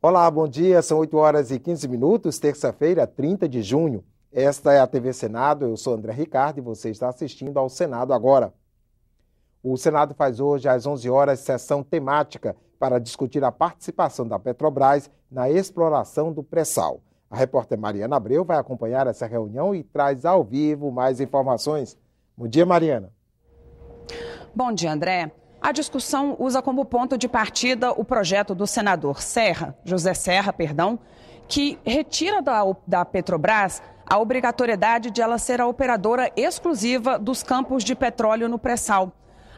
Olá, bom dia. São 8 horas e 15 minutos, terça-feira, 30 de junho. Esta é a TV Senado, eu sou André Ricardo e você está assistindo ao Senado Agora. O Senado faz hoje, às 11 horas, sessão temática para discutir a participação da Petrobras na exploração do pré-sal. A repórter Mariana Abreu vai acompanhar essa reunião e traz ao vivo mais informações. Bom dia, Mariana. Bom dia, André. A discussão usa como ponto de partida o projeto do senador José Serra, que retira da Petrobras a obrigatoriedade de ela ser a operadora exclusiva dos campos de petróleo no pré-sal.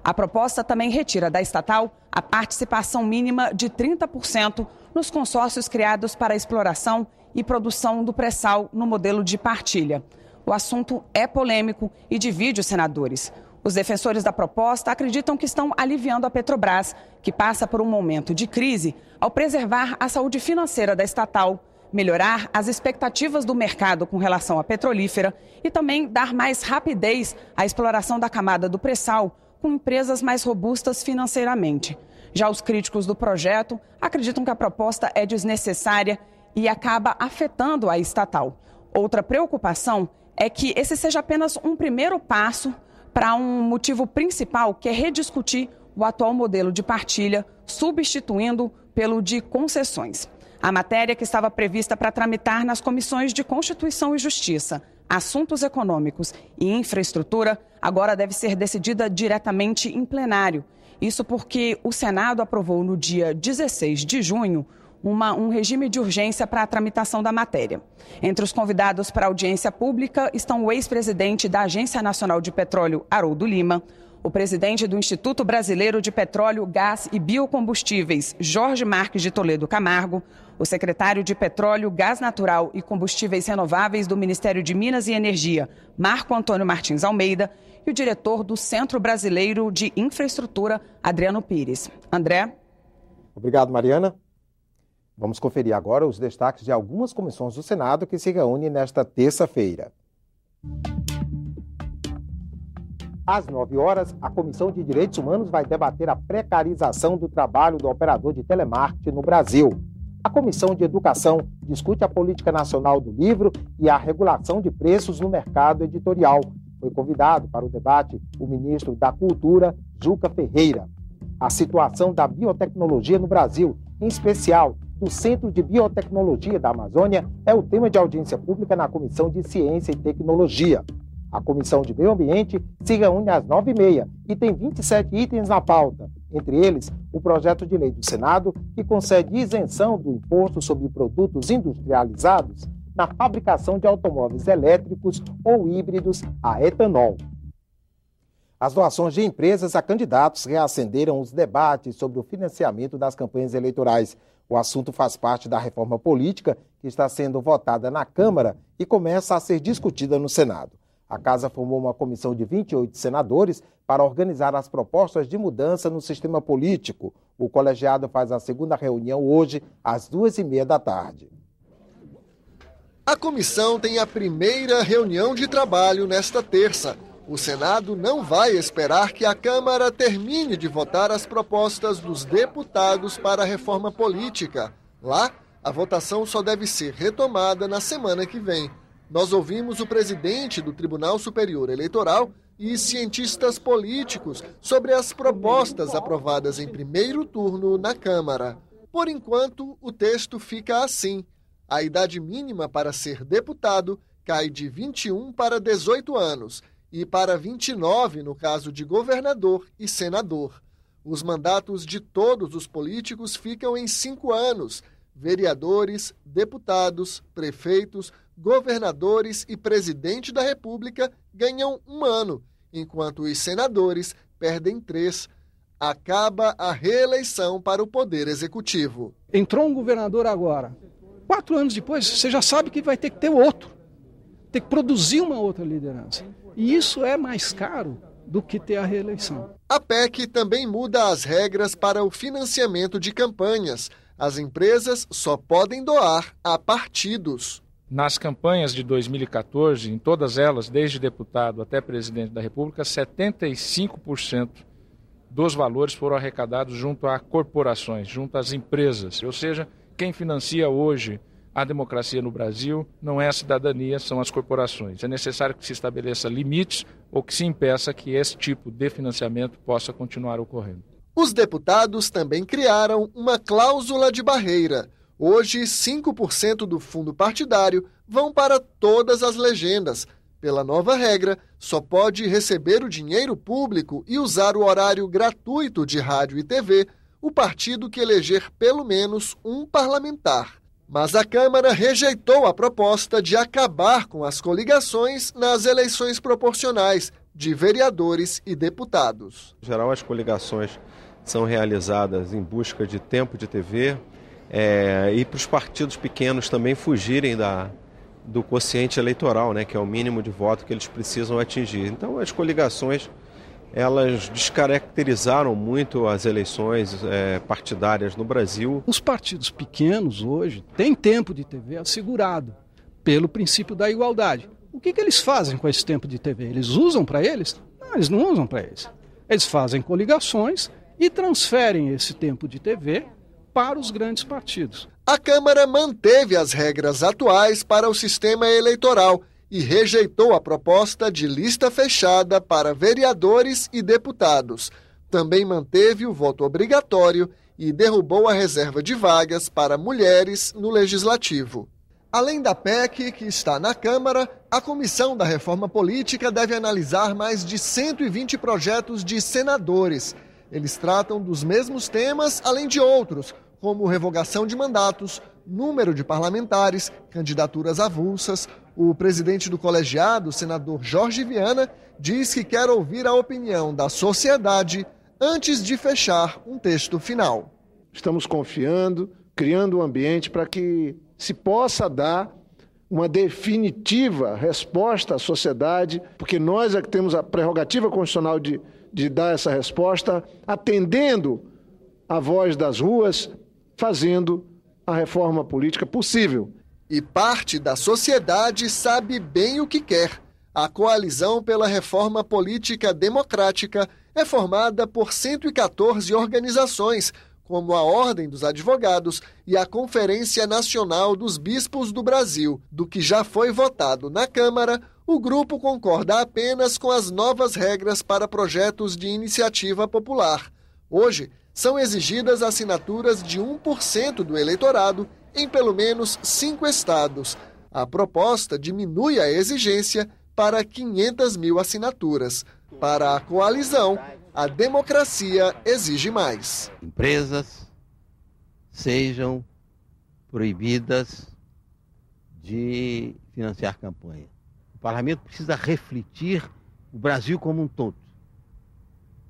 A proposta também retira da estatal a participação mínima de 30% nos consórcios criados para a exploração e produção do pré-sal no modelo de partilha. O assunto é polêmico e divide os senadores. Os defensores da proposta acreditam que estão aliviando a Petrobras, que passa por um momento de crise, ao preservar a saúde financeira da estatal, melhorar as expectativas do mercado com relação à petrolífera e também dar mais rapidez à exploração da camada do pré-sal com empresas mais robustas financeiramente. Já os críticos do projeto acreditam que a proposta é desnecessária e acaba afetando a estatal. Outra preocupação é que esse seja apenas um primeiro passo para um motivo principal, que é rediscutir o atual modelo de partilha, substituindo pelo de concessões. A matéria, que estava prevista para tramitar nas comissões de Constituição e Justiça, Assuntos Econômicos e Infraestrutura, agora deve ser decidida diretamente em plenário. Isso porque o Senado aprovou no dia 16 de junho um regime de urgência para a tramitação da matéria. Entre os convidados para a audiência pública estão o ex-presidente da Agência Nacional de Petróleo, Haroldo Lima, o presidente do Instituto Brasileiro de Petróleo, Gás e Biocombustíveis, Jorge Marques de Toledo Camargo, o secretário de Petróleo, Gás Natural e Combustíveis Renováveis do Ministério de Minas e Energia, Marco Antônio Martins Almeida, e o diretor do Centro Brasileiro de Infraestrutura, Adriano Pires. André? Obrigado, Mariana. Vamos conferir agora os destaques de algumas comissões do Senado que se reúnem nesta terça-feira. Às 9 horas, a Comissão de Direitos Humanos vai debater a precarização do trabalho do operador de telemarketing no Brasil. A Comissão de Educação discute a política nacional do livro e a regulação de preços no mercado editorial. Foi convidado para o debate o ministro da Cultura, Juca Ferreira. A situação da biotecnologia no Brasil, em especial do Centro de Biotecnologia da Amazônia, é o tema de audiência pública na Comissão de Ciência e Tecnologia. A Comissão de Meio Ambiente se reúne às 9h30 e tem 27 itens na pauta. Entre eles, o projeto de lei do Senado que concede isenção do imposto sobre produtos industrializados na fabricação de automóveis elétricos ou híbridos a etanol. As doações de empresas a candidatos reacenderam os debates sobre o financiamento das campanhas eleitorais. O assunto faz parte da reforma política que está sendo votada na Câmara e começa a ser discutida no Senado. A Casa formou uma comissão de 28 senadores para organizar as propostas de mudança no sistema político. O colegiado faz a segunda reunião hoje, às 2h30 da tarde. A comissão tem a primeira reunião de trabalho nesta terça. O Senado não vai esperar que a Câmara termine de votar as propostas dos deputados para a reforma política. Lá, a votação só deve ser retomada na semana que vem. Nós ouvimos o presidente do Tribunal Superior Eleitoral e cientistas políticos sobre as propostas aprovadas em primeiro turno na Câmara. Por enquanto, o texto fica assim. A idade mínima para ser deputado cai de 21 para 18 anos. E para 29 no caso de governador e senador. Os mandatos de todos os políticos ficam em 5 anos. Vereadores, deputados, prefeitos, governadores e presidente da República ganham 1 ano, enquanto os senadores perdem 3. Acaba a reeleição para o Poder Executivo. Entrou um governador agora. 4 anos depois, você já sabe que vai ter que ter outro. Ter que produzir uma outra liderança. E isso é mais caro do que ter a reeleição. A PEC também muda as regras para o financiamento de campanhas. As empresas só podem doar a partidos. Nas campanhas de 2014, em todas elas, desde deputado até presidente da República, 75% dos valores foram arrecadados junto a corporações, junto às empresas. Ou seja, Quem financia hoje a democracia no Brasil não é a cidadania, são as corporações. É necessário que se estabeleça limites ou que se impeça que esse tipo de financiamento possa continuar ocorrendo. Os deputados também criaram uma cláusula de barreira. Hoje, 5% do fundo partidário vão para todas as legendas. Pela nova regra, só pode receber o dinheiro público e usar o horário gratuito de rádio e TV o partido que eleger pelo menos um parlamentar. Mas a Câmara rejeitou a proposta de acabar com as coligações nas eleições proporcionais de vereadores e deputados. Em geral, as coligações são realizadas em busca de tempo de TV e para os partidos pequenos também fugirem do quociente eleitoral, né, que é o mínimo de voto que eles precisam atingir. Então, as coligações, elas descaracterizaram muito as eleições partidárias no Brasil. Os partidos pequenos hoje têm tempo de TV assegurado pelo princípio da igualdade. O que eles fazem com esse tempo de TV? Eles usam para eles? Não, eles não usam para eles. Eles fazem coligações e transferem esse tempo de TV para os grandes partidos. A Câmara manteve as regras atuais para o sistema eleitoral e rejeitou a proposta de lista fechada para vereadores e deputados. Também manteve o voto obrigatório e derrubou a reserva de vagas para mulheres no Legislativo. Além da PEC, que está na Câmara, a Comissão da Reforma Política deve analisar mais de 120 projetos de senadores. Eles tratam dos mesmos temas, além de outros, como revogação de mandatos, número de parlamentares, candidaturas avulsas. O presidente do colegiado, o senador Jorge Viana, diz que quer ouvir a opinião da sociedade antes de fechar um texto final. Estamos confiando, criando um ambiente para que se possa dar uma definitiva resposta à sociedade, porque nós é que temos a prerrogativa constitucional de dar essa resposta, atendendo a voz das ruas, fazendo a reforma política possível. E parte da sociedade sabe bem o que quer. A Coalizão pela Reforma Política Democrática é formada por 114 organizações, como a Ordem dos Advogados e a Conferência Nacional dos Bispos do Brasil. Do que já foi votado na Câmara, o grupo concorda apenas com as novas regras para projetos de iniciativa popular. Hoje, são exigidas assinaturas de 1% do eleitorado em pelo menos 5 estados. A proposta diminui a exigência para 500 mil assinaturas. Para a coalizão, a democracia exige mais. Empresas sejam proibidas de financiar campanha. O parlamento precisa refletir o Brasil como um todo.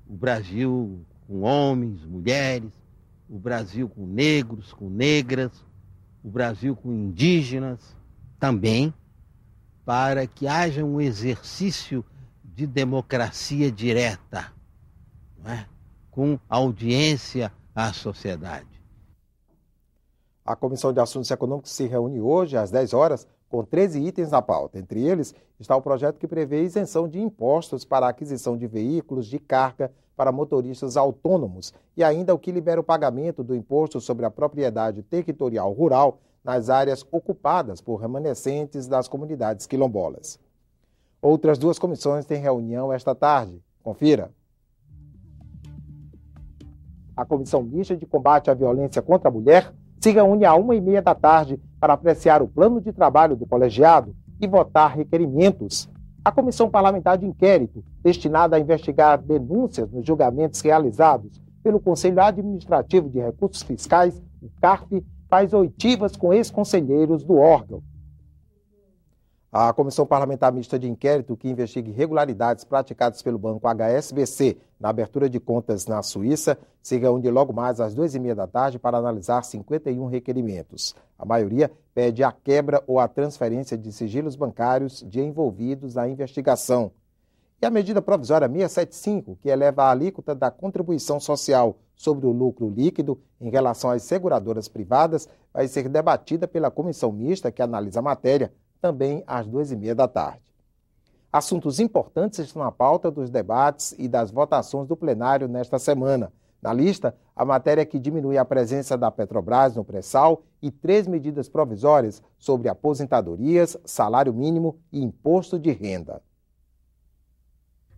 O Brasil com homens, mulheres, o Brasil com negros, com negras, o Brasil com indígenas também, para que haja um exercício de democracia direta, não é? Com audiência à sociedade. A Comissão de Assuntos Econômicos se reúne hoje às 10 horas com 13 itens na pauta. Entre eles está o projeto que prevê isenção de impostos para a aquisição de veículos de carga para motoristas autônomos e ainda o que libera o pagamento do imposto sobre a propriedade territorial rural nas áreas ocupadas por remanescentes das comunidades quilombolas. Outras 2 comissões têm reunião esta tarde. Confira. A Comissão Mista de Combate à Violência contra a Mulher se reúne às 1h30 da tarde para apreciar o plano de trabalho do colegiado e votar requerimentos. A Comissão Parlamentar de Inquérito, destinada a investigar denúncias nos julgamentos realizados pelo Conselho Administrativo de Recursos Fiscais, o CARF, faz oitivas com ex-conselheiros do órgão. A Comissão Parlamentar Mista de Inquérito, que investiga irregularidades praticadas pelo banco HSBC na abertura de contas na Suíça, se reúne logo mais às 2h30 da tarde para analisar 51 requerimentos. A maioria pede a quebra ou a transferência de sigilos bancários de envolvidos na investigação. E a medida provisória 675, que eleva a alíquota da contribuição social sobre o lucro líquido em relação às seguradoras privadas, vai ser debatida pela Comissão Mista, que analisa a matéria, também às 2h30 da tarde. Assuntos importantes estão na pauta dos debates e das votações do plenário nesta semana. Na lista, a matéria que diminui a presença da Petrobras no pré-sal e 3 medidas provisórias sobre aposentadorias, salário mínimo e imposto de renda.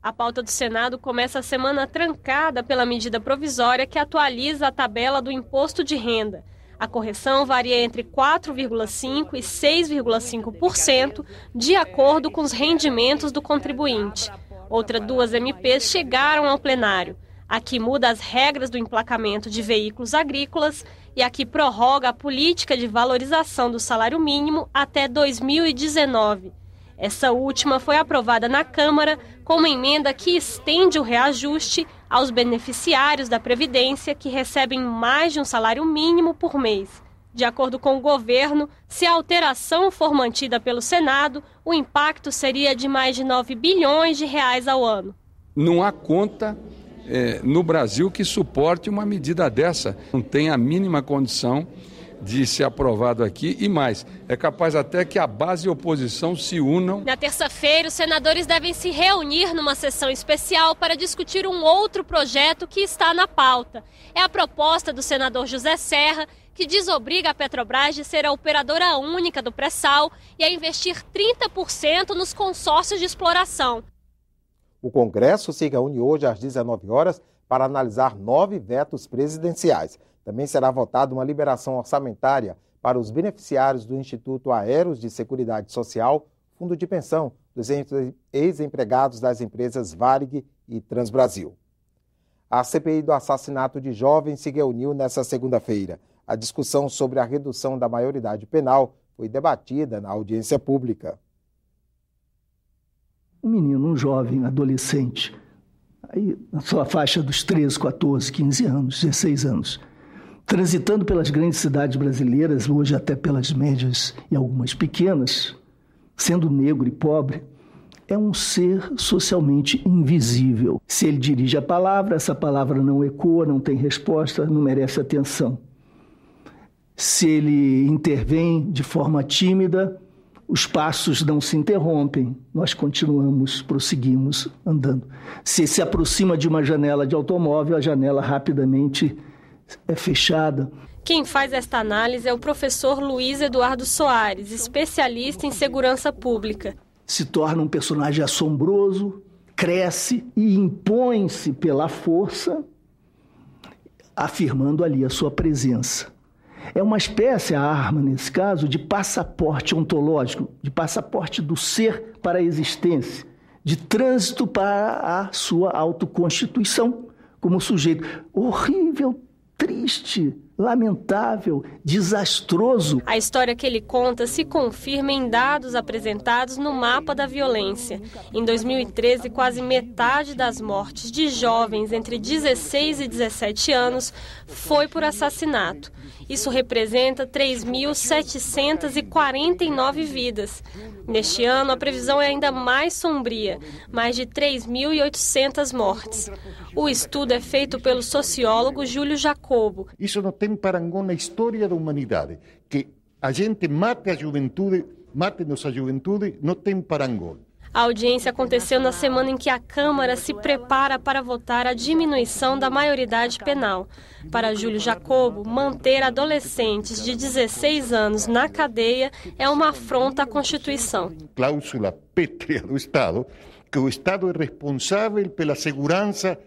A pauta do Senado começa a semana trancada pela medida provisória que atualiza a tabela do imposto de renda. A correção varia entre 4,5% e 6,5%, de acordo com os rendimentos do contribuinte. Outras 2 MPs chegaram ao plenário. A que muda as regras do emplacamento de veículos agrícolas e a que prorroga a política de valorização do salário mínimo até 2019. Essa última foi aprovada na Câmara com uma emenda que estende o reajuste aos beneficiários da Previdência que recebem mais de um salário mínimo por mês. De acordo com o governo, se a alteração for mantida pelo Senado, o impacto seria de mais de 9 bilhões de reais ao ano. Não há conta no Brasil que suporte uma medida dessa. Não tem a mínima condição de ser aprovado aqui e mais, é capaz até que a base e a oposição se unam. Na terça-feira, os senadores devem se reunir numa sessão especial para discutir um outro projeto que está na pauta. É a proposta do senador José Serra, que desobriga a Petrobras de ser a operadora única do pré-sal e a investir 30% nos consórcios de exploração. O Congresso se reúne hoje às 19 horas para analisar 9 vetos presidenciais. Também será votada uma liberação orçamentária para os beneficiários do Instituto Aeros de Seguridade Social, fundo de pensão dos ex-empregados das empresas Varig e Transbrasil. A CPI do assassinato de jovens se reuniu nesta segunda-feira. A discussão sobre a redução da maioridade penal foi debatida na audiência pública. Um menino, um jovem, adolescente, aí na sua faixa dos 13, 14, 15 anos, 16 anos, transitando pelas grandes cidades brasileiras, hoje até pelas médias e algumas pequenas, sendo negro e pobre, é um ser socialmente invisível. Se ele dirige a palavra, essa palavra não ecoa, não tem resposta, não merece atenção. Se ele intervém de forma tímida, os passos não se interrompem, nós continuamos, prosseguimos andando. Se se aproxima de uma janela de automóvel, a janela rapidamente é fechada. Quem faz esta análise é o professor Luiz Eduardo Soares, especialista em segurança pública. Se torna um personagem assombroso, cresce e impõe-se pela força, afirmando ali a sua presença. É uma espécie, a arma nesse caso, de passaporte ontológico, de passaporte do ser para a existência, de trânsito para a sua autoconstituição como sujeito. Horrível, triste, lamentável, desastroso. A história que ele conta se confirma em dados apresentados no mapa da violência. Em 2013, quase metade das mortes de jovens entre 16 e 17 anos foi por assassinato. Isso representa 3.749 vidas. Neste ano, a previsão é ainda mais sombria, mais de 3.800 mortes. O estudo é feito pelo sociólogo Júlio Jacobo. Isso não tem parangão na história da humanidade. Que a gente mate a juventude, mate nossa juventude, não tem parangão. A audiência aconteceu na semana em que a Câmara se prepara para votar a diminuição da maioridade penal. Para Júlio Jacobo, manter adolescentes de 16 anos na cadeia é uma afronta à Constituição. Cláusula pétrea do Estado, que o Estado é responsável pela segurança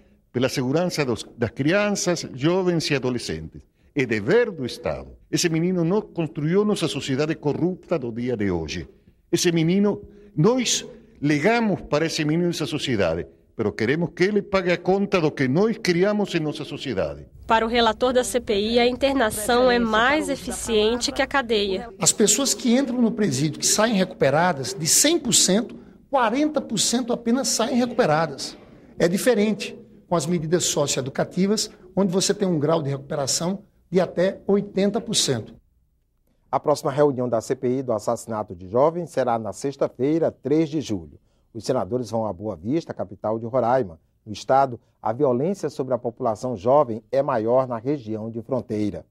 das crianças, jovens e adolescentes. É dever do Estado. Esse menino não construiu nossa sociedade corrupta do dia de hoje. Esse menino, nós legamos para esse menino essa sociedade, mas queremos que ele pague a conta do que nós criamos em nossa sociedade. Para o relator da CPI, a internação é mais eficiente que a cadeia. As pessoas que entram no presídio, que saem recuperadas, de 100%, 40% apenas saem recuperadas. É diferente com as medidas socioeducativas, onde você tem um grau de recuperação de até 80%. A próxima reunião da CPI do assassinato de jovens será na sexta-feira, 3 de julho. Os senadores vão a Boa Vista, capital de Roraima. No estado, a violência sobre a população jovem é maior na região de fronteira.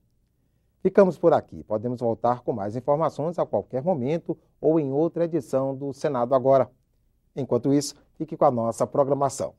Ficamos por aqui. Podemos voltar com mais informações a qualquer momento ou em outra edição do Senado Agora. Enquanto isso, fique com a nossa programação.